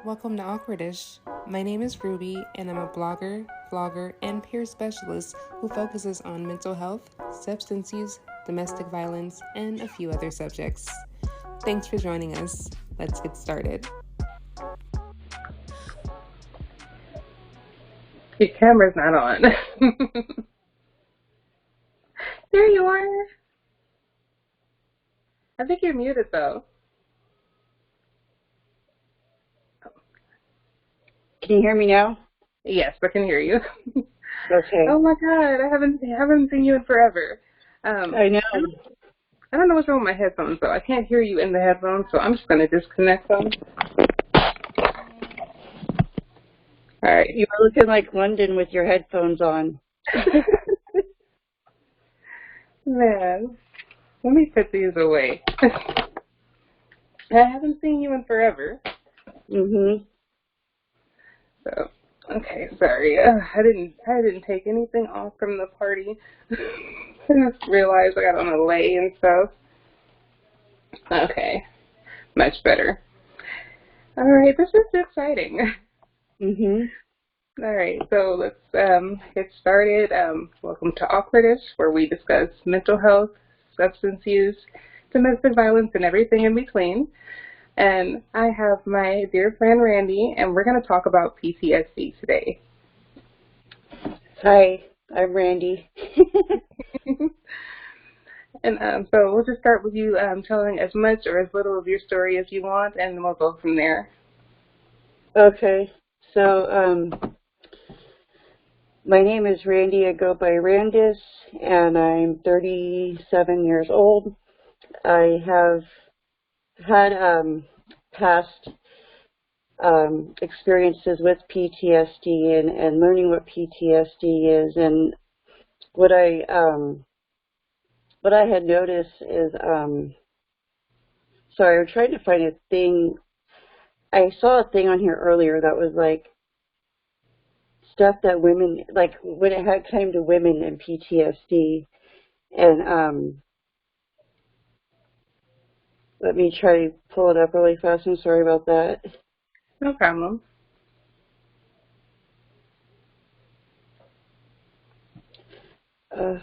Welcome to Awkwardish. My name is Ruby, and I'm a blogger, vlogger, and peer specialist who focuses on mental health, substance use, domestic violence, and a few other subjects. Thanks for joining us. Let's get started. Your camera's not on. There you are. I think you're muted though. Can you hear me now? Yes, I can hear you. Okay. Oh my God, I haven't seen you in forever. I know. I don't know what's wrong with my headphones though. I can't hear you in the headphones, so I'm just gonna disconnect them. All right. You were looking like London with your headphones on. Man, let me put these away. I haven't seen you in forever. So, okay, sorry. I didn't take anything off from the party. I just realized I got on a lay and stuff. Okay, much better. All right, this is exciting. All right, so let's get started. Welcome to Awkwardish, where we discuss mental health, substance use, domestic violence, and everything in between. And I have my dear friend Randy, and we're going to talk about PTSD today. Hi, I'm Randy. And so we'll just start with you telling as much or as little of your story as you want, and then we'll go from there. Okay, so my name is Randy. I go by Randis, and I'm 37 years old. I have had past experiences with PTSD and learning what PTSD is, and what I had noticed is sorry, I'm trying to find a thing. I saw a thing on here earlier that was like stuff that women, like when it had came to women and PTSD, and let me try to pull it up really fast. I'm sorry about that. No problem. I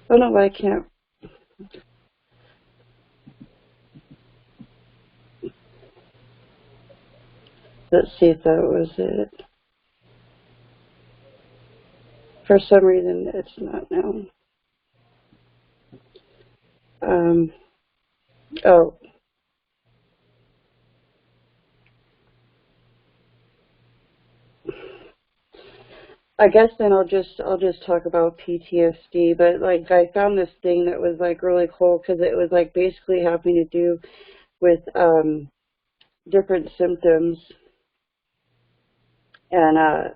don't know why I can't. Let's see if that was it. For some reason, it's not now. Oh. I guess then I'll just talk about PTSD, but like I found this thing that was like really cool because it was like basically having to do with different symptoms, and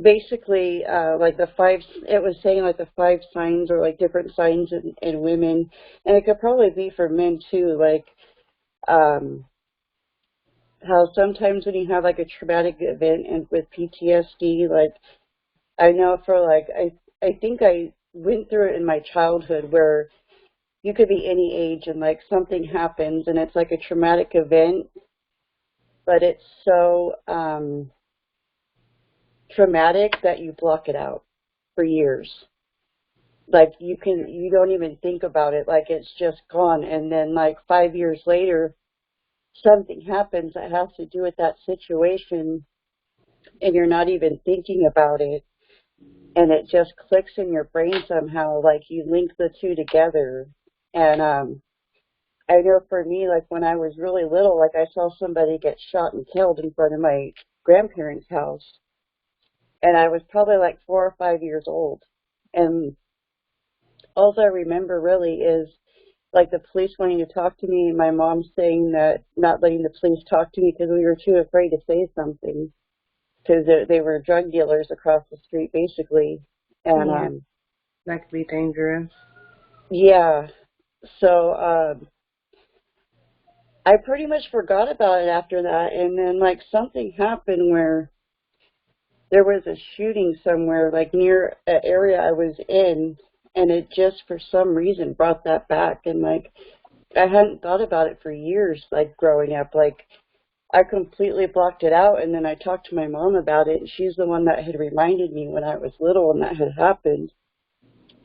basically like it was saying like the 5 signs or like different signs in women, and it could probably be for men too, like how sometimes when you have like a traumatic event and with PTSD, like I know for like I think I went through it in my childhood where you could be any age and like something happens and it's like a traumatic event, but it's so traumatic that you block it out for years. Like you don't even think about it, like it's just gone, and then like 5 years later something happens that has to do with that situation and you're not even thinking about it, and it just clicks in your brain somehow, like you link the two together. And I know for me, like when I was really little, like I saw somebody get shot and killed in front of my grandparents' house, and I was probably like 4 or 5 years old, and all I remember really is like the police wanting to talk to me and my mom saying that not letting the police talk to me because we were too afraid to say something, because they were drug dealers across the street, basically. And Yeah, that could be dangerous. yeah, so I pretty much forgot about it after that, and then like something happened where there was a shooting somewhere like near an area I was in, and it just for some reason brought that back, and like I hadn't thought about it for years, like growing up. Like I completely blocked it out, and then I talked to my mom about it, and she's the one that had reminded me when I was little and that had happened.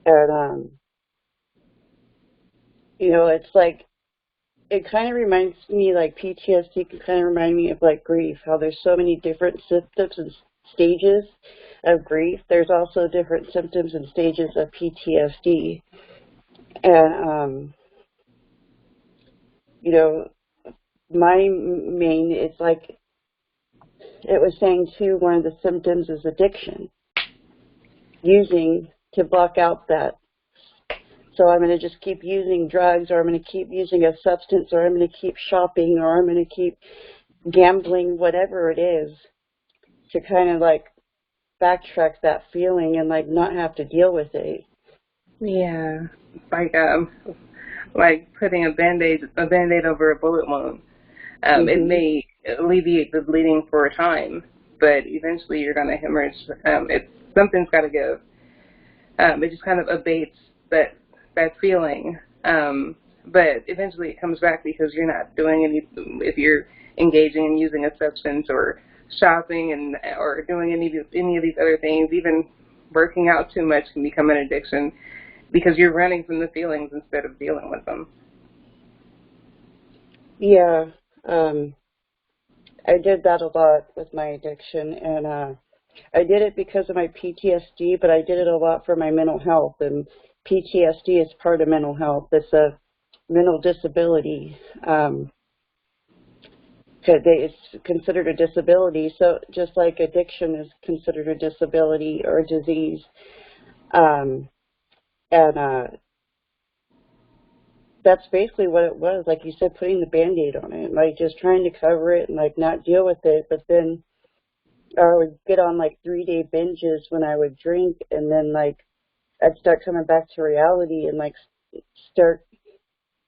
And it's like it kind of reminds me, like PTSD can kind of remind me of like grief, how there's so many different symptoms and stages of grief. There's also different symptoms and stages of PTSD. And, my main, it's like it was saying too, one of the symptoms is addiction, using to block out that. So I'm going to just keep using drugs, or I'm going to keep using a substance, or I'm going to keep shopping, or I'm going to keep gambling, whatever it is, to kind of like backtrack that feeling and like not have to deal with it. Yeah, like putting a band-aid over a bullet wound. It may alleviate the bleeding for a time, but eventually you're going to hemorrhage. Something's got to give. It just kind of abates that feeling, but eventually it comes back because you're not doing if you're engaging in using a substance or shopping or doing any of these other things. Even working out too much can become an addiction because you're running from the feelings instead of dealing with them. Yeah, I did that a lot with my addiction, and I did it because of my PTSD, but I did it a lot for my mental health, and PTSD is part of mental health. It's a mental disability. It's considered a disability, so just like addiction is considered a disability or a disease. And that's basically what it was, like you said, putting the Band-Aid on it, like just trying to cover it and like not deal with it. But then I would get on like 3-day binges when I would drink, and then like I'd start coming back to reality and like start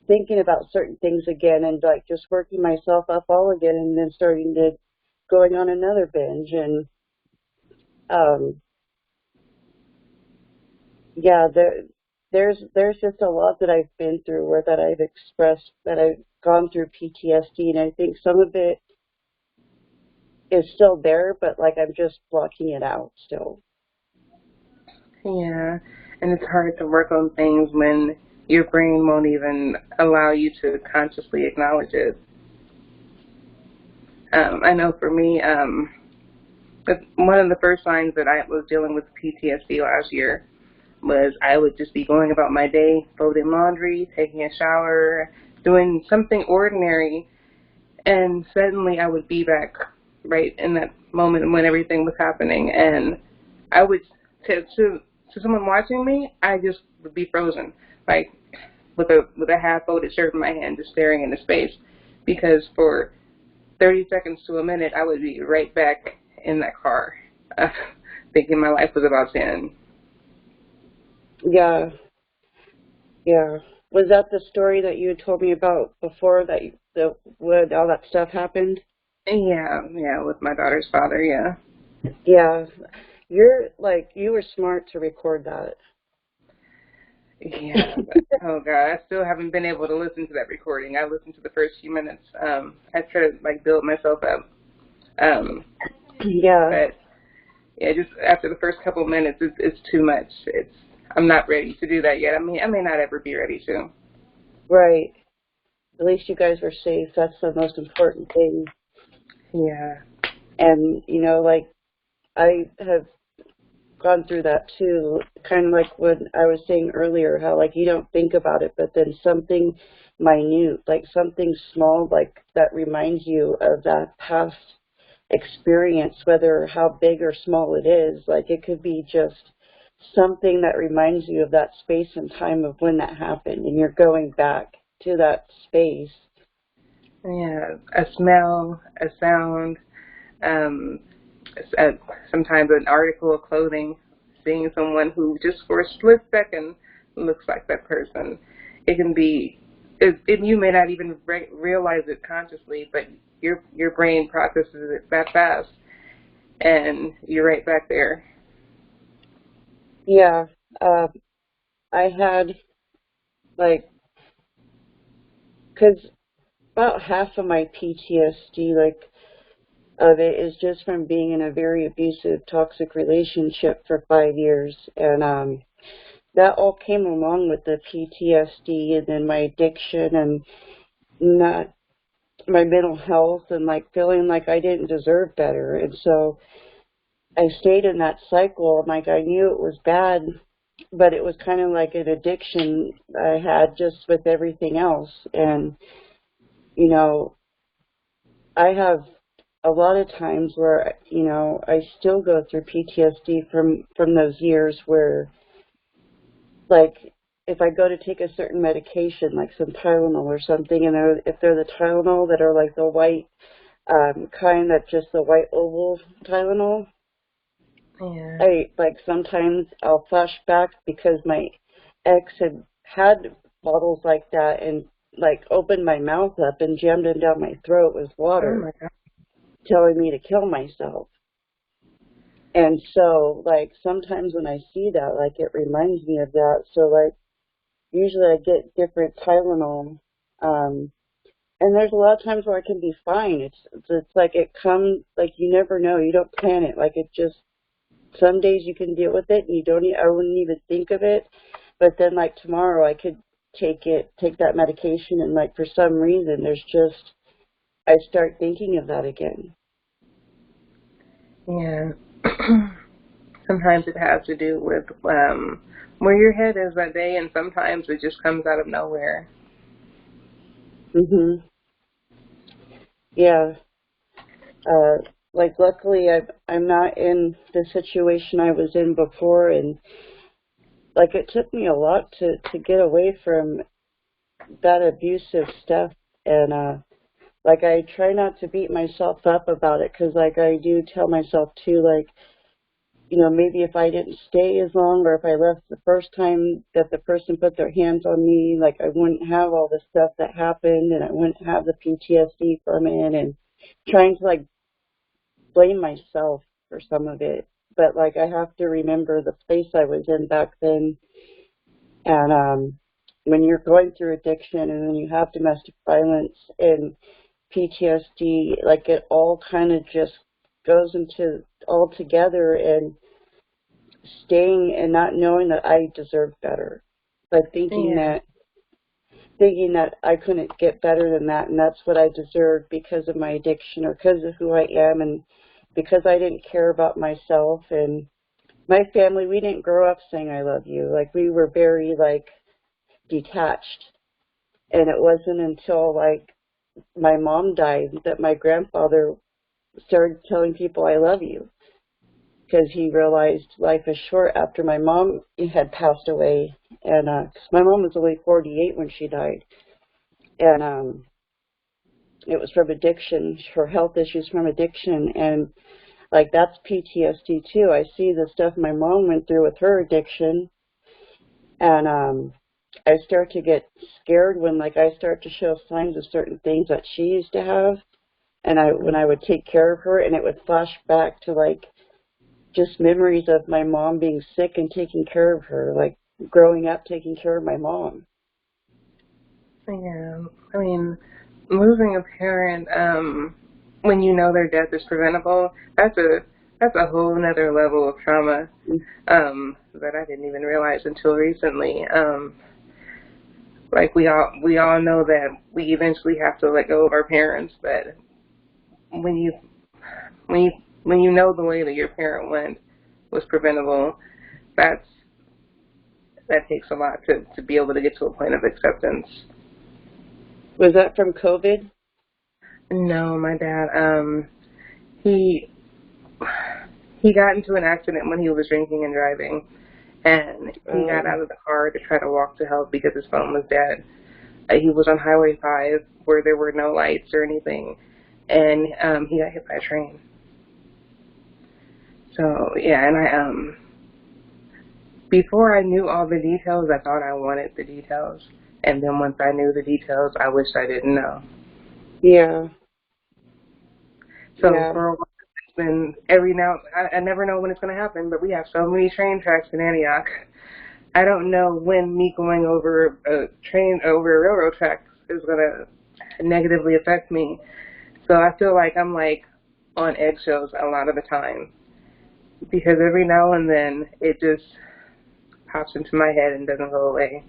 thinking about certain things again, and like just working myself up all again, and then going on another binge. And yeah, there's just a lot that I've been through, or that I've expressed, that I've gone through PTSD, and I think some of it is still there, but like I'm just blocking it out still. Yeah, and it's hard to work on things when your brain won't even allow you to consciously acknowledge it. I know for me, one of the first signs that I was dealing with PTSD last year was I would just be going about my day, folding laundry, taking a shower, doing something ordinary, and suddenly I would be back right in that moment when everything was happening, and I would, to someone watching me, I just would be frozen, like with a half-folded shirt in my hand, just staring into space, because for 30 seconds to a minute, I would be right back in that car, thinking my life was about to end. Yeah. Was that the story that you had told me about before, when all that stuff happened? Yeah, with my daughter's father, yeah. Yeah. You were smart to record that. Yeah, but, oh God, I still haven't been able to listen to that recording. I listened to the first few minutes. I try to build myself up. Yeah. But yeah, just after the first couple of minutes, it's too much. I'm not ready to do that yet. I may not ever be ready to. Right. At least you guys were safe. That's the most important thing. Yeah. And I have gone through that too, kind of like what I was saying earlier, how like you don't think about it, but then something minute, like something small, like that reminds you of that past experience, whether how big or small it is. Like it could be just something that reminds you of that space and time of when that happened, and you're going back to that space. Yeah, a smell, a sound, sometimes an article of clothing, seeing someone who just for a split second looks like that person. It can be, you may not even realize it consciously, but your brain processes it that fast, and you're right back there. Yeah, I had like because about half of my PTSD, like, of it is just from being in a very abusive, toxic relationship for 5 years. And that all came along with the PTSD and then my addiction and not my mental health and like feeling like I didn't deserve better. And so I stayed in that cycle. Like I knew it was bad, but it was kind of like an addiction I had just with everything else. And, you know, I have a lot of times where, you know, I still go through PTSD from those years where, like, if I go to take a certain medication, like some Tylenol or something, and if they're the Tylenol that are like the white kind, that's just the white oval Tylenol, Yeah. I like sometimes I'll flash back because my ex had bottles like that and like opened my mouth up and jammed it down my throat with Oh water, my God. telling me to kill myself. And so, like, sometimes when I see that, like, it reminds me of that. So, like, usually I get different Tylenol. And there's a lot of times where I can be fine. It's like it comes, like, you never know. You don't plan it. Like, it just, some days you can deal with it and you don't, I wouldn't even think of it. But then, like, tomorrow I could take that medication, and, like, for some reason, there's just, I start thinking of that again. Yeah. Sometimes it has to do with where your head is that day, and sometimes it just comes out of nowhere. Mhm. Yeah. Like luckily I'm not in the situation I was in before, and like it took me a lot to get away from that abusive stuff. And like I try not to beat myself up about it, because like I do tell myself too, like, you know, maybe if I didn't stay as long, or if I left the first time that the person put their hands on me, like I wouldn't have all the stuff that happened, and I wouldn't have the PTSD from it, and trying to like blame myself for some of it. But like I have to remember the place I was in back then. And when you're going through addiction and then you have domestic violence and PTSD, like it all kind of just goes into all together, and staying and not knowing that I deserve better, but Yeah. thinking that I couldn't get better than that, and that's what I deserved because of my addiction or because of who I am, and because I didn't care about myself. And my family, we didn't grow up saying I love you. Like we were very like detached, and it wasn't until like my mom died that my grandfather started telling people I love you, because he realized life is short after my mom had passed away. And 'cause my mom was only 48 when she died, and it was from addiction, her health issues from addiction. And like that's PTSD too. I see the stuff my mom went through with her addiction, and I start to get scared when like I start to show signs of certain things that she used to have. And when I would take care of her, and it would flash back to like just memories of my mom being sick and taking care of her, like growing up taking care of my mom. Yeah. I mean, losing a parent, when you know their death is preventable, that's a whole nother level of trauma, that I didn't even realize until recently. Like we all know that we eventually have to let go of our parents, but when you when you when you know the way that your parent went was preventable, that's that takes a lot to be able to get to a point of acceptance. Was that from COVID? No, my dad, he he got into an accident when he was drinking and driving, and he got out of the car to try to walk to help because his phone was dead. He was on Highway 5 where there were no lights or anything, and he got hit by a train. So yeah, and before I knew all the details, I thought I wanted the details, and then once I knew the details, I wished I didn't know. Yeah. So Yeah. for a while, it's been every now. I never know when it's going to happen, but we have so many train tracks in Antioch. I don't know when me going over a railroad track is going to negatively affect me. So I feel like I'm like on eggshells a lot of the time because every now and then it just pops into my head and doesn't go away.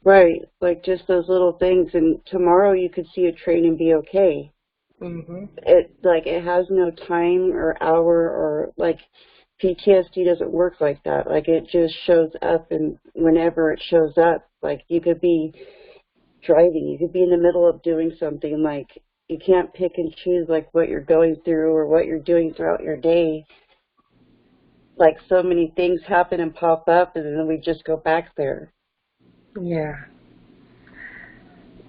Right, like just those little things, and tomorrow you could see a train and be okay. Mhm. It has no time or hour, or like PTSD doesn't work like that. Like it just shows up, and whenever it shows up, like you could be driving, you could be in the middle of doing something, like you can't pick and choose like what you're going through or what you're doing throughout your day. Like so many things happen and pop up, and then we just go back there. Yeah.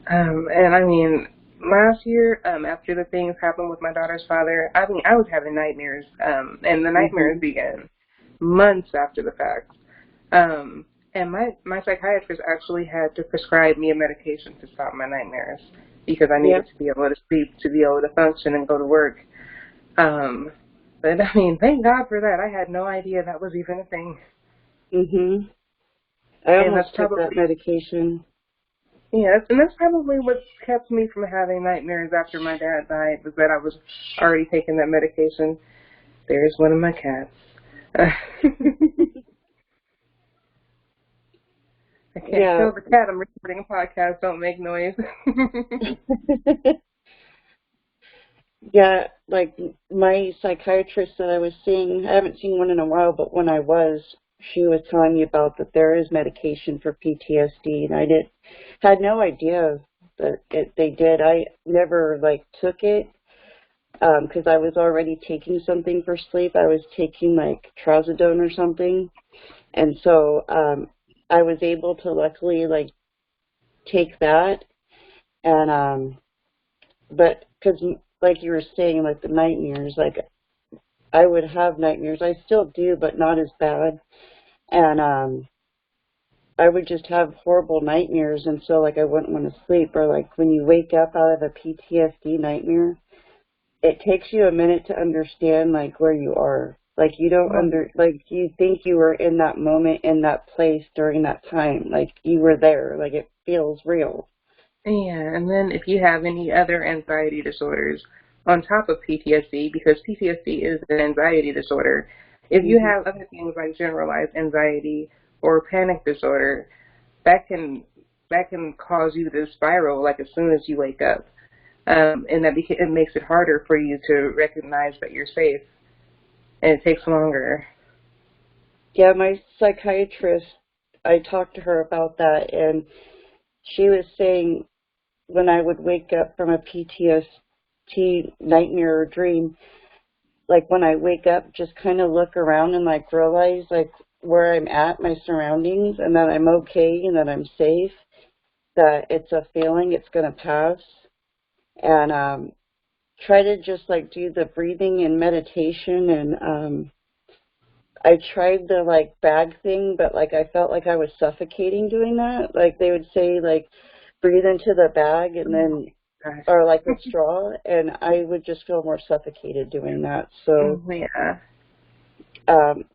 And I mean, last year, after the things happened with my daughter's father, I mean, I was having nightmares, and the nightmares began months after the fact. And my psychiatrist actually had to prescribe me a medication to stop my nightmares because I Yeah. needed to be able to sleep, to be able to function and go to work. But I mean, thank God for that. I had no idea that was even a thing. I And that's almost took that probably, medication. yeah, and that's probably what kept me from having nightmares after my dad died, was that I was already taking that medication. There's one of my cats. I can't Yeah. kill the cat. I'm recording a podcast. Don't make noise. Yeah, like my psychiatrist that I was seeing, I haven't seen one in a while, but when I was, she was telling me about that there is medication for PTSD, and I had no idea that they did. I never like took it because I was already taking something for sleep. I was taking like trazodone or something, and so I was able to luckily like take that, and but because like you were saying, like the nightmares, like I would have nightmares. I still do, but not as bad. And I would just have horrible nightmares, and so like I wouldn't want to sleep. Or like when you wake up out of a PTSD nightmare, it takes you a minute to understand like where you are. Like you don't like you think you were in that moment, in that place during that time. Like you were there. Like it feels real. Yeah, and then if you have any other anxiety disorders on top of PTSD, because PTSD is an anxiety disorder, if you have other things like generalized anxiety or panic disorder, that can cause you to spiral like as soon as you wake up, and it makes it harder for you to recognize that you're safe, and it takes longer. Yeah, my psychiatrist, I talked to her about that, and she was saying when I would wake up from a PTSD nightmare or dream, like when I wake up, just kind of look around and like realize like where I'm at, my surroundings, and that I'm okay and that I'm safe, that it's a feeling, it's going to pass, and try to just like do the breathing and meditation, and I tried the like bag thing, but like I felt like I was suffocating doing that. Like they would say like breathe into the bag and then Gosh. or like a straw, and I would just feel more suffocated doing that. So Yeah.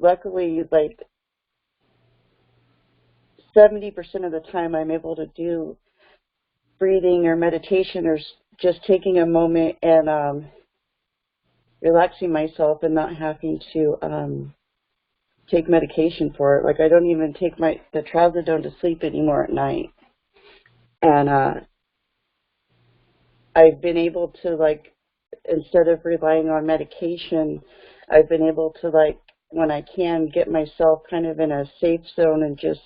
luckily, like 70% of the time, I'm able to do breathing or meditation or just taking a moment and relaxing myself and not having to take medication for it. Like I don't even take the trazodone to sleep anymore at night, and I've been able to like, instead of relying on medication, I've been able to like, when I can, get myself kind of in a safe zone and just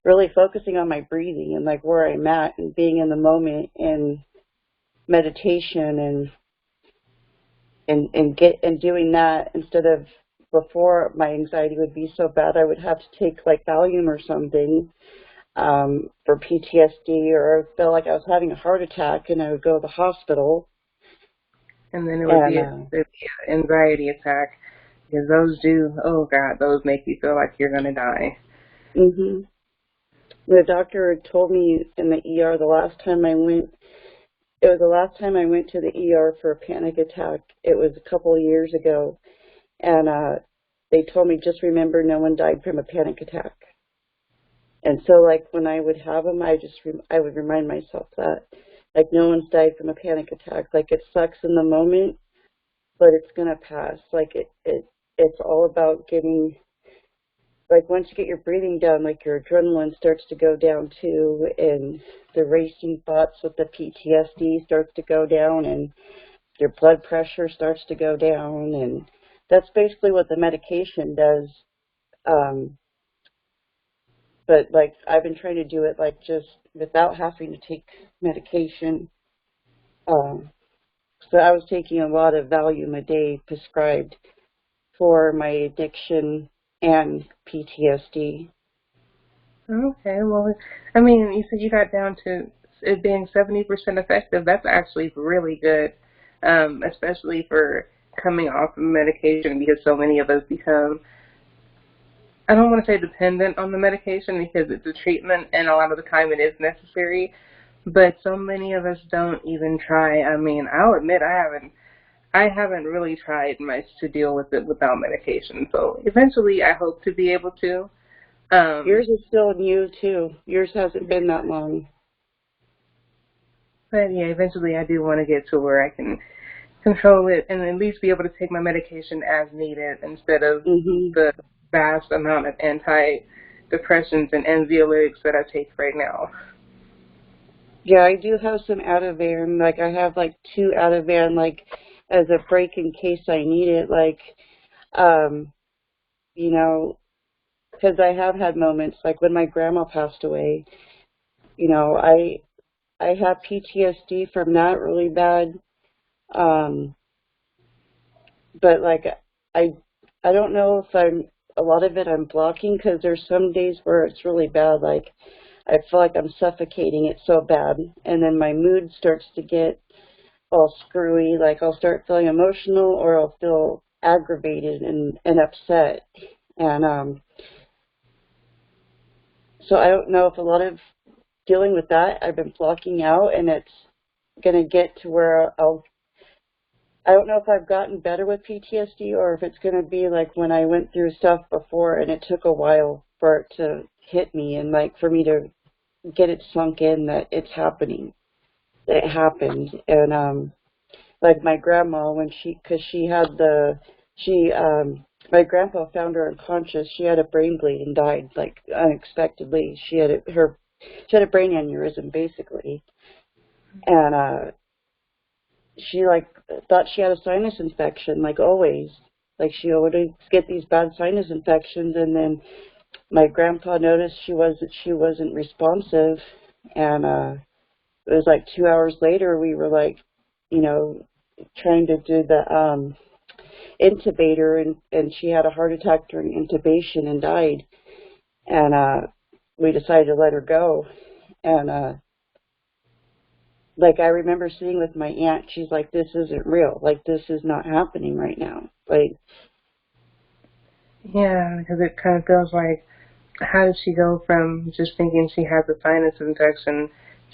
really focusing on my breathing and like where I'm at and being in the moment in meditation and doing that instead of, before my anxiety would be so bad I would have to take like Valium or something for PTSD, or I felt like I was having a heart attack and I would go to the hospital. And then it would be And an anxiety attack, because those oh God, those make you feel like you're going to die. The doctor had told me in the ER the last time I went, it was the last time I went to the ER for a panic attack. It was a couple of years ago. And they told me, just remember, no one died from a panic attack. And so, like, when I would have them, I would remind myself that, like, no one's died from a panic attack. Like, it sucks in the moment, but it's gonna pass. Like, it's all about getting, like, once you get your breathing down, like, your adrenaline starts to go down too, and the racing thoughts with the PTSD starts to go down, and your blood pressure starts to go down, and that's basically what the medication does. But, like, I've been trying to do it, like, just without having to take medication. So I was taking a lot of Valium a day prescribed for my addiction and PTSD. Okay, well, I mean, you said you got down to it being 70% effective. That's actually really good, especially for coming off of medication, because so many of us become, I don't want to say dependent on the medication because it's a treatment and a lot of the time it is necessary, but so many of us don't even try. I mean, I'll admit I haven't really tried much to deal with it without medication. So eventually I hope to be able to. Yours is still new, too. Yours hasn't been that long. But yeah, eventually I do want to get to where I can control it and at least be able to take my medication as needed instead of the vast amount of antidepressants and anxiolytics that I take right now. Yeah, I do have some Ativan. Like, I have, like, 2 Ativan, like, as a break in case I need it. Like, you know, because I have had moments, like when my grandma passed away, you know, I have PTSD from that really bad. But, like, I don't know if a lot of it I'm blocking, because there's some days where it's really bad. Like, I feel like I'm suffocating. It's so bad. And then my mood starts to get all screwy. Like, I'll start feeling emotional, or I'll feel aggravated and upset. And so I don't know if a lot of dealing with that, I've been blocking out, and it's going to get to where I don't know if I've gotten better with PTSD, or if it's going to be like when I went through stuff before and it took a while for it to hit me, and, like, for me to get it sunk in that it's happening, that it happened. And like my grandma, when because she had my grandpa found her unconscious. She had a brain bleed and died, like, unexpectedly. She had a brain aneurysm, basically. And she, like, thought she had a sinus infection, like always. Like, she always get these bad sinus infections, and then my grandpa noticed she wasn't responsive, and it was like 2 hours later we were, like, you know, trying to do the intubator, and she had a heart attack during intubation and died. And we decided to let her go. And like, I remember sitting with my aunt. She's like, "This isn't real. Like, this is not happening right now." Like, yeah, because it kind of feels like, how did she go from just thinking she has a sinus infection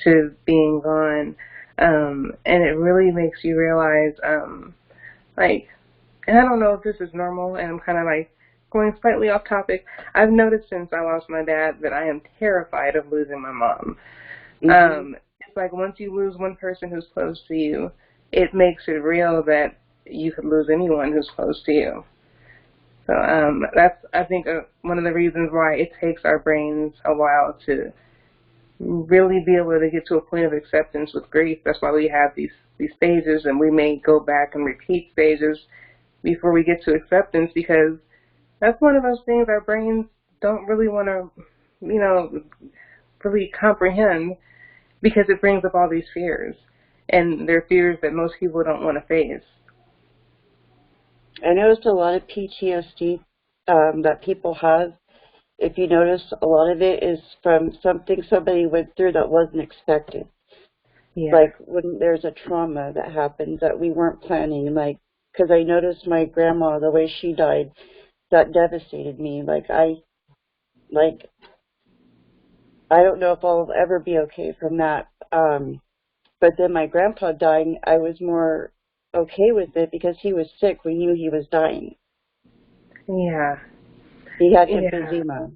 to being gone? And it really makes you realize, like, and I don't know if this is normal, and I'm kind of like going slightly off topic. I've noticed since I lost my dad that I am terrified of losing my mom. It's like once you lose one person who's close to you, it makes it real that you could lose anyone who's close to you. So that's, I think, one of the reasons why it takes our brains a while to really be able to get to a point of acceptance with grief. That's why we have these stages, and we may go back and repeat stages before we get to acceptance, because that's one of those things our brains don't really want to, really comprehend, because it brings up all these fears, and they're fears that most people don't want to face. I noticed a lot of PTSD that people have. If you notice, a lot of it is from something somebody went through that wasn't expected. Yeah. Like when there's a trauma that happens that we weren't planning. Like, because I noticed my grandma, the way she died, that devastated me. I don't know if I'll ever be okay from that. But then my grandpa dying, I was more okay with it because he was sick. We knew he was dying. Yeah. He had emphysema.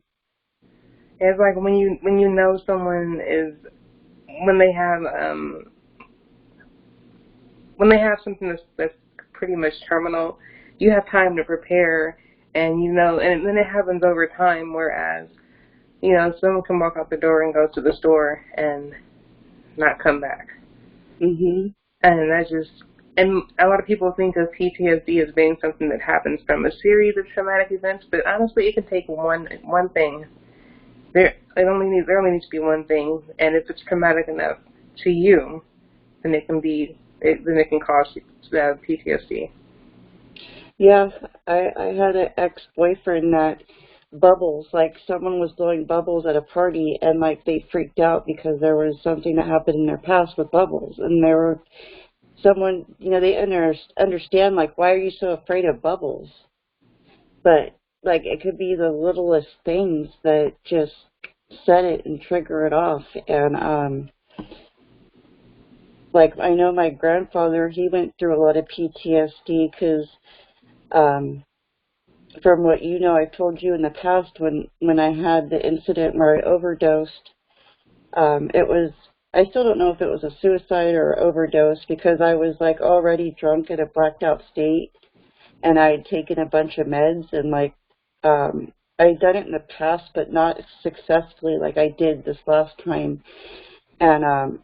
It's like when you know someone is when they have something that's pretty much terminal, you have time to prepare, and and then it happens over time. Whereas someone can walk out the door and go to the store and not come back. Mhm. And and a lot of people think of PTSD as being something that happens from a series of traumatic events, but honestly, it can take one thing. There only needs to be one thing, and if it's traumatic enough to you, then it can cause PTSD. Yeah, I had an ex-boyfriend that bubbles, like someone was blowing bubbles at a party, and like they freaked out because there was something that happened in their past with bubbles, and there were someone, they understand, like, why are you so afraid of bubbles? But like it could be the littlest things that just set it and trigger it off. And like I know my grandfather, he went through a lot of PTSD because from what I've told you in the past, when I had the incident where I overdosed, it was, I still don't know if it was a suicide or overdose, because I was like already drunk in a blacked out state, and I had taken a bunch of meds, and like I had done it in the past, but not successfully like I did this last time. And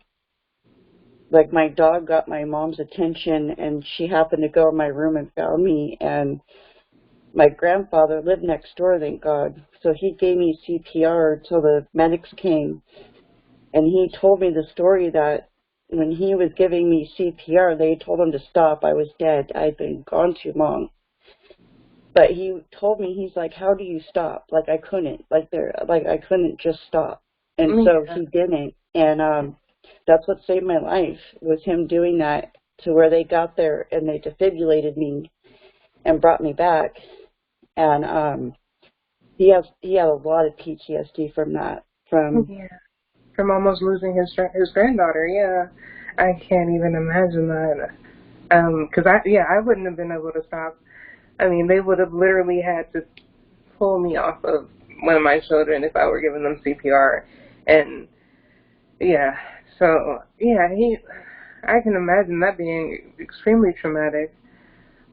like my dog got my mom's attention, and she happened to go in my room and found me. And my grandfather lived next door, thank God. So he gave me CPR till the medics came. And he told me the story that when he was giving me CPR, they told him to stop. I was dead. I'd been gone too long. But he told me, he's like, how do you stop? Like I couldn't. I couldn't just stop. And so he didn't. And that's what saved my life, was him doing that, to where they got there and they defibrillated me and brought me back. And he had a lot of PTSD from that. From almost losing his granddaughter. Yeah, I can't even imagine that. Because I wouldn't have been able to stop. I mean, they would have literally had to pull me off of one of my children if I were giving them CPR. And yeah, so yeah, I can imagine that being extremely traumatic.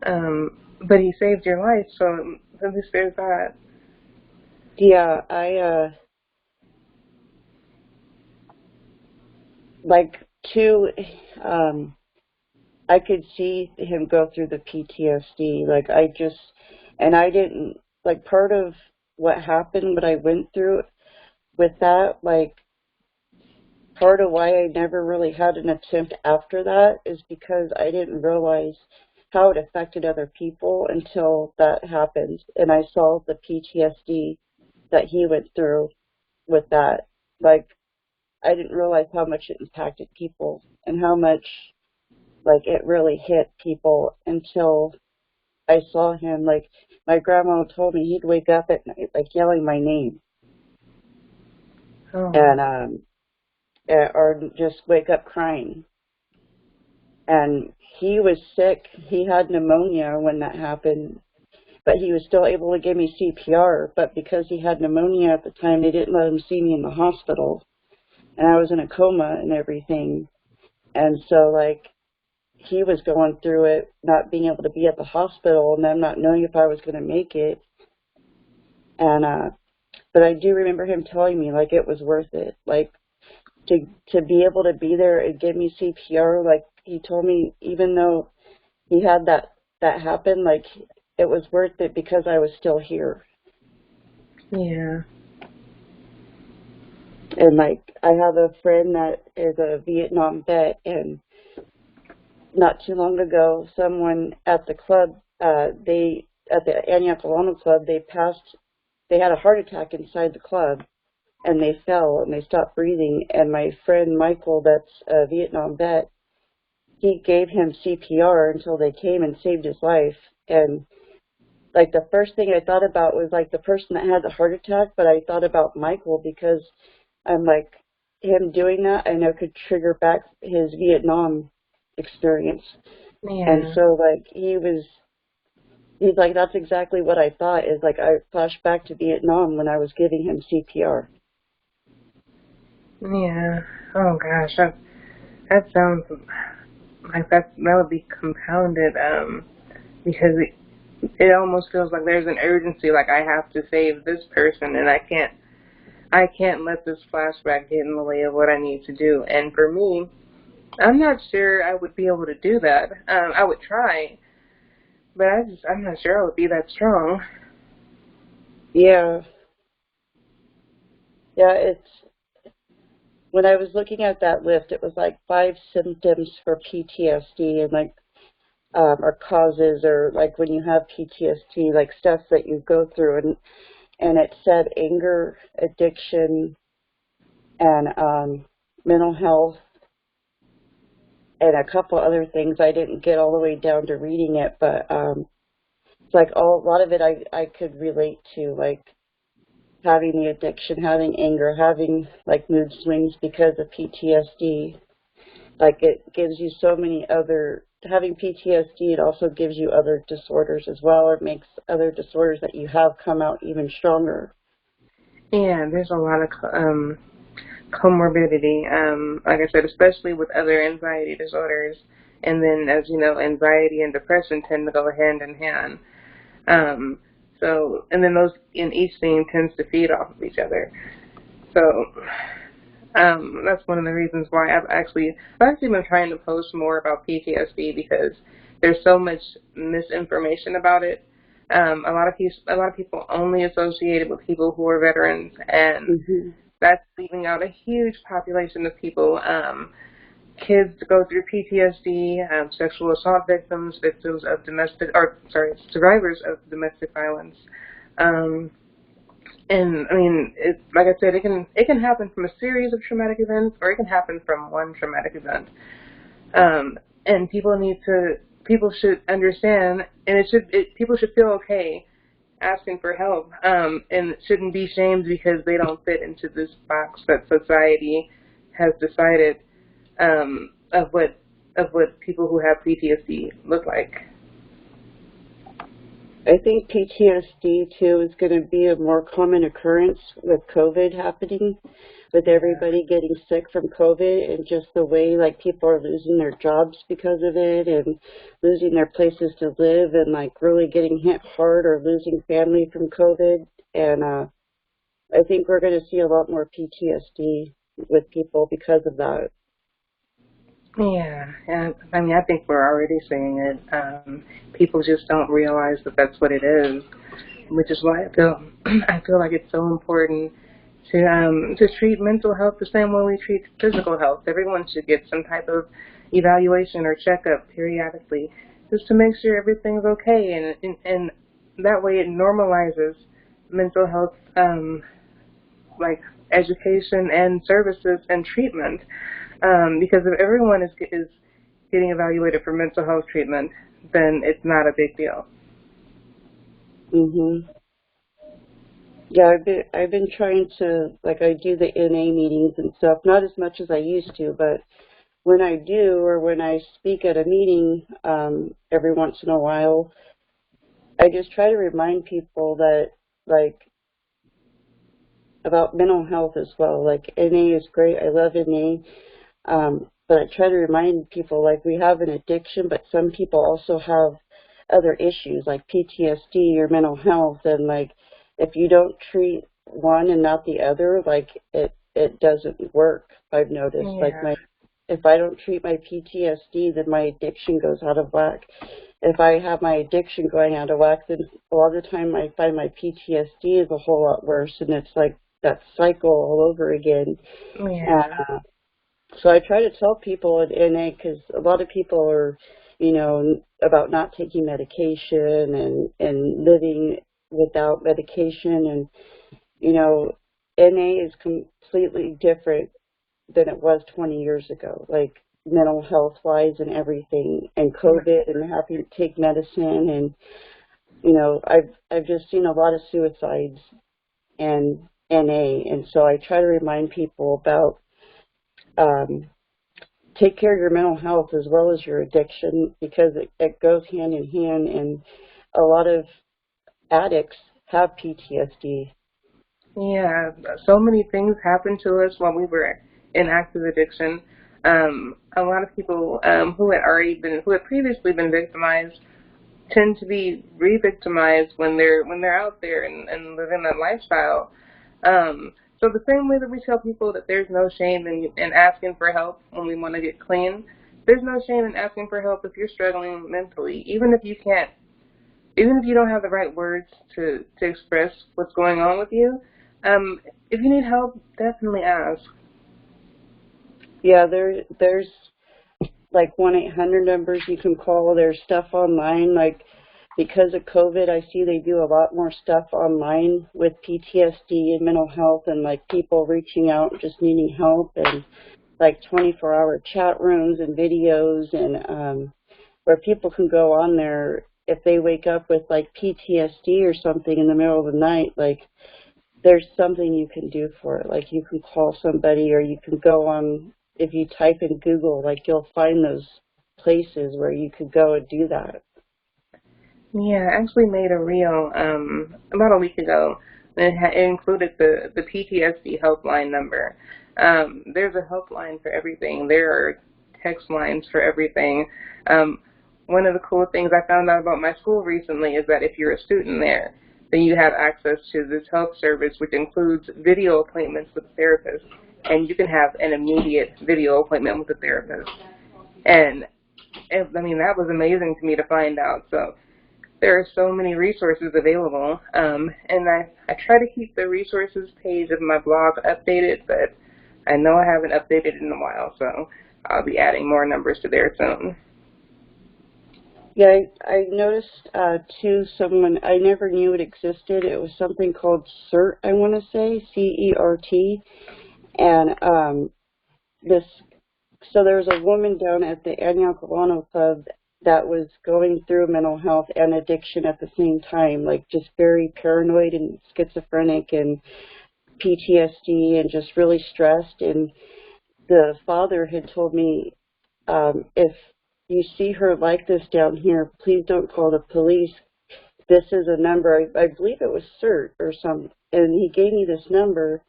But he saved your life, so at least there's that. Yeah, like too, I could see him go through the PTSD. Like and I didn't, like, part of what happened, what I went through with that, like part of why I never really had an attempt after that is because I didn't realize how it affected other people until that happened. And I saw the PTSD that he went through with that. Like, I didn't realize how much it impacted people and how much, like, it really hit people until I saw him. Like, my grandma told me he'd wake up at night, like, yelling my name. Oh. And, or just wake up crying. And he was sick. He had pneumonia when that happened, but he was still able to give me CPR. But because he had pneumonia at the time, they didn't let him see me in the hospital. And I was in a coma and everything. And so, like, he was going through it, not being able to be at the hospital, and them not knowing if I was going to make it. And, but I do remember him telling me, like, it was worth it. Like, to be able to be there and give me CPR, like, he told me, even though he had that happen, like, it was worth it because I was still here. Yeah. And, like, I have a friend that is a Vietnam vet, and not too long ago, someone at the club, at the Aniakalana Club, they had a heart attack inside the club, and they fell, and they stopped breathing, and my friend Michael, that's a Vietnam vet, he gave him CPR until they came and saved his life. And, like, the first thing I thought about was, like, the person that had the heart attack, but I thought about Michael because I'm like, him doing that, I know could trigger back his Vietnam experience. Yeah. And so, like, he's like, that's exactly what I thought, is, like, I flashed back to Vietnam when I was giving him CPR. Yeah. Oh gosh, that sounds like that would be compounded. Because it almost feels like there's an urgency, like I have to save this person, and I can't let this flashback get in the way of what I need to do. And for me, I'm not sure I would be able to do that. I would try, but I'm not sure I would be that strong. Yeah. Yeah, it's when I was looking at that list, it was like 5 symptoms for PTSD and like or causes or like when you have PTSD, like stuff that you go through and it said anger, addiction, and mental health and a couple other things. I didn't get all the way down to reading it, but it's like a lot of it I could relate to, like having the addiction, having anger, having like mood swings because of PTSD. Like it gives you so many other, having PTSD, it also gives you other disorders as well, or it makes other disorders that you have come out even stronger. Yeah, there's a lot of comorbidity. Like I said, especially with other anxiety disorders. And then, as you know, anxiety and depression tend to go hand in hand. Um, and then those in each thing tends to feed off of each other. So, that's one of the reasons why I've actually been trying to post more about PTSD because there's so much misinformation about it. A lot of people only associate it with people who are veterans, and Mm-hmm. that's leaving out a huge population of people. Kids go through PTSD, sexual assault victims, survivors of domestic violence. Um, and I mean, like I said, it can happen from a series of traumatic events, or it can happen from one traumatic event. And people should understand, and people should feel okay asking for help, and shouldn't be shamed because they don't fit into this box that society has decided, of what people who have PTSD look like. I think PTSD too is going to be a more common occurrence with COVID happening, with everybody getting sick from COVID and just the way like people are losing their jobs because of it and losing their places to live and like really getting hit hard or losing family from COVID. And I think we're going to see a lot more PTSD with people because of that. Yeah, and I mean, I think we're already seeing it. People just don't realize that that's what it is, which is why I feel like it's so important to treat mental health the same way we treat physical health. Everyone should get some type of evaluation or checkup periodically, just to make sure everything's okay, and that way it normalizes mental health, like education and services and treatment. Because if everyone is getting evaluated for mental health treatment, then it's not a big deal. Mhm. Yeah, I've been trying to like I do the NA meetings and stuff, not as much as I used to, but when I do or when I speak at a meeting every once in a while, I just try to remind people that like about mental health as well. Like NA is great. I love NA. But I try to remind people like we have an addiction, but some people also have other issues like PTSD or mental health, and like if you don't treat one and not the other, like it doesn't work. I've noticed like Yeah. my if I don't treat my PTSD, then my addiction goes out of whack. If I have my addiction going out of whack, then a lot of the time I find my PTSD is a whole lot worse, and it's like that cycle all over again. And Yeah. so I try to tell people at NA because a lot of people are, about not taking medication and living without medication. And, NA is completely different than it was 20 years ago, like mental health wise and everything, and COVID and having to take medicine. And, I've just seen a lot of suicides and NA. And so I try to remind people about, um, take care of your mental health as well as your addiction because it goes hand in hand, and a lot of addicts have PTSD. Yeah. So many things happened to us when we were in active addiction. A lot of people who had previously been victimized tend to be re-victimized when they're out there and living that lifestyle. So the same way that we tell people that there's no shame in asking for help when we want to get clean, there's no shame in asking for help if you're struggling mentally, even if you don't have the right words to express what's going on with you. If you need help, definitely ask. Yeah, there's like 1-800 numbers you can call. There's stuff online. Like, because of COVID, I see they do a lot more stuff online with PTSD and mental health, and like people reaching out just needing help, and like 24-hour chat rooms and videos, and where people can go on there if they wake up with like PTSD or something in the middle of the night. Like, there's something you can do for it. Like, you can call somebody, or you can go on, if you type in Google, like, you'll find those places where you could go and do that. Yeah, I actually made a reel about a week ago. It included the PTSD helpline number. There's a helpline for everything. There are text lines for everything. One of the cool things I found out about my school recently is that if you're a student there, then you have access to this health service, which includes video appointments with a therapist, and you can have an immediate video appointment with a therapist. And I mean, that was amazing to me to find out. So there are so many resources available, and I try to keep the resources page of my blog updated, but I know I haven't updated in a while, so I'll be adding more numbers to there soon. Yeah, I noticed too, someone, I never knew it existed. It was something called CERT, I want to say, CERT, and so there was a woman down at the Anyakalano Club that was going through mental health and addiction at the same time, like just very paranoid and schizophrenic and PTSD and just really stressed. And the father had told me, if you see her like this down here, please don't call the police. This is a number, I believe it was CERT or something, and he gave me this number,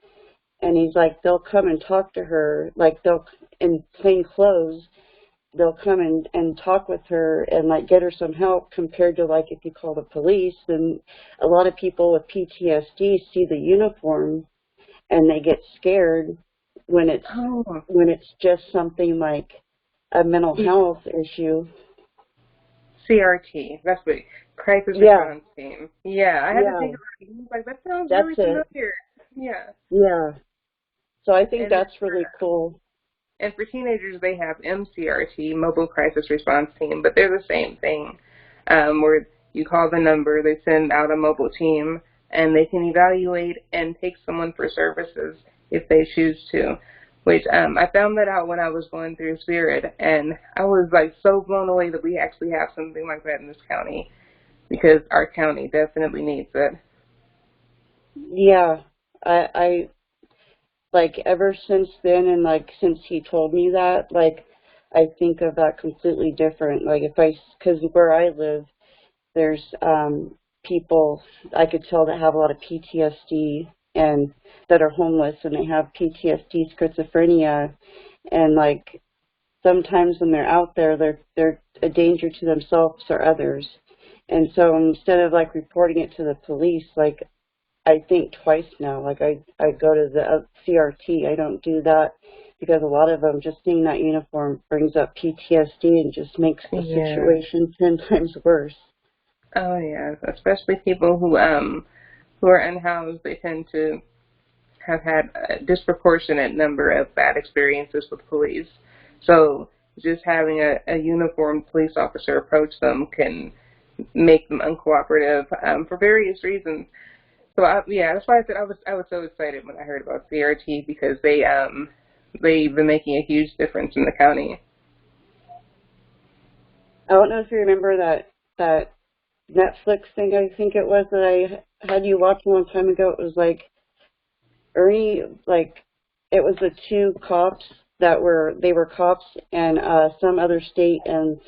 and he's like, they'll come and talk to her, like they'll, in plain clothes, they'll come and talk with her and like get her some help, compared to like if you call the police. And a lot of people with PTSD see the uniform and they get scared when it's just something like a mental health issue. CRT, that's what, Crisis Response Team. Yeah, I had to think about it. Like, that sounds really familiar. Yeah. Yeah. So I think that's really cool. And for teenagers, they have MCRT, Mobile Crisis Response Team, but they're the same thing, where you call the number, they send out a mobile team, and they can evaluate and take someone for services if they choose to, which I found that out when I was going through Spirit, and I was like so blown away that we actually have something like that in this county, because our county definitely needs it. Yeah, I like, ever since then, and like since he told me that, like, I think of that completely different. Like, because where I live, there's people I could tell that have a lot of PTSD and that are homeless, and they have PTSD, schizophrenia, and like sometimes when they're out there, they're a danger to themselves or others. And so instead of like reporting it to the police, like, I think twice now. Like, I go to the CRT. I don't do that because a lot of them, just seeing that uniform brings up PTSD and just makes the situation 10 times worse. Oh yeah, especially people who are unhoused. They tend to have had a disproportionate number of bad experiences with police. So just having a uniformed police officer approach them can make them uncooperative for various reasons. So that's why I said I was so excited when I heard about CRT, because they've been making a huge difference in the county. I don't know if you remember that Netflix thing, I think it was, that I had you watch a long time ago. It was like Ernie, like, it was the two cops they were cops in some other state, and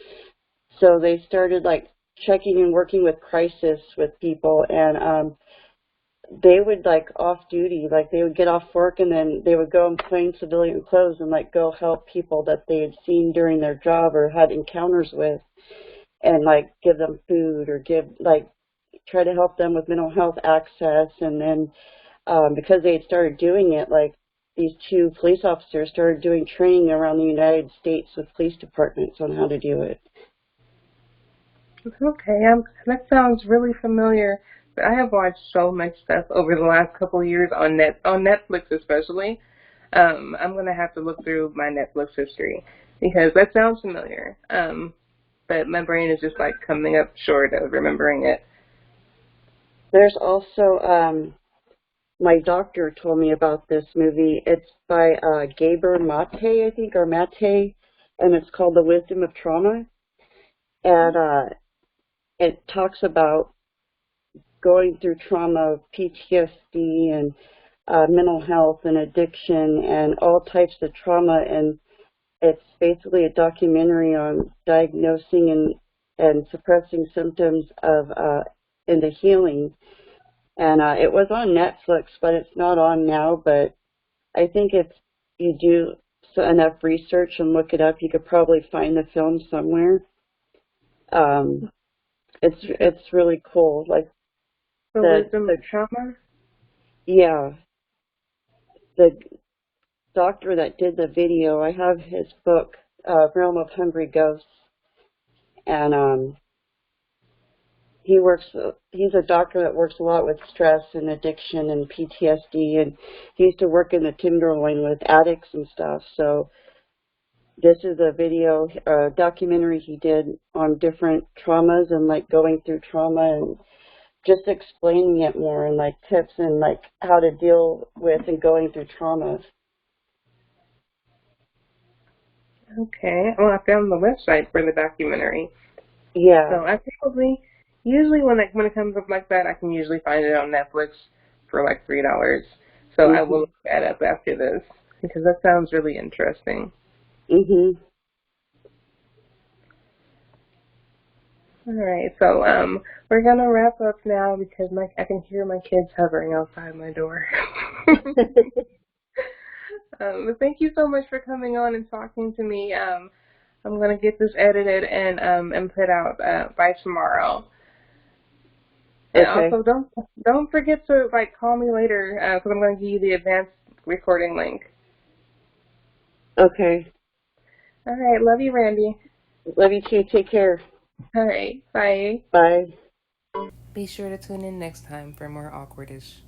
so they started like checking and working with crisis with people, and they would like off duty, like they would get off work and then they would go in plain civilian clothes and like go help people that they had seen during their job or had encounters with, and like give them food or give like try to help them with mental health access. And then because they had started doing it, like these two police officers started doing training around the United States with police departments on how to do it. Okay, that sounds really familiar. But I have watched so much stuff over the last couple of years on Netflix especially. I'm gonna have to look through my Netflix history because that sounds familiar. But my brain is just like coming up short of remembering it. There's also my doctor told me about this movie. It's by Gabor Mate, I think, or Mate, and it's called The Wisdom of Trauma. And it talks about going through trauma, PTSD, and mental health and addiction and all types of trauma. And it's basically a documentary on diagnosing and suppressing symptoms of into healing. And it was on Netflix, but it's not on now. But I think if you do enough research and look it up, you could probably find the film somewhere. It's really cool. Like The Wisdom of Trauma? Yeah. The doctor that did the video, I have his book, Realm of Hungry Ghosts. And he's a doctor that works a lot with stress and addiction and PTSD, and he used to work in the Tenderloin with addicts and stuff. So this is a video, documentary he did on different traumas and like going through trauma and just explaining it more and like tips and like how to deal with and going through traumas. Okay, well, I found the website for the documentary. Yeah. So I usually when it comes up like that, I can usually find it on Netflix for like $3. So I will look that up after this because that sounds really interesting. Mhm. All right, so we're gonna wrap up now because I can hear my kids hovering outside my door. But thank you so much for coming on and talking to me. I'm gonna get this edited and put out by tomorrow. And Okay. also don't forget to like call me later because I'm gonna give you the advanced recording link. Okay. All right, love you, Randy. Love you too. Take care. All right, bye. Bye. Be sure to tune in next time for more Awkwardish.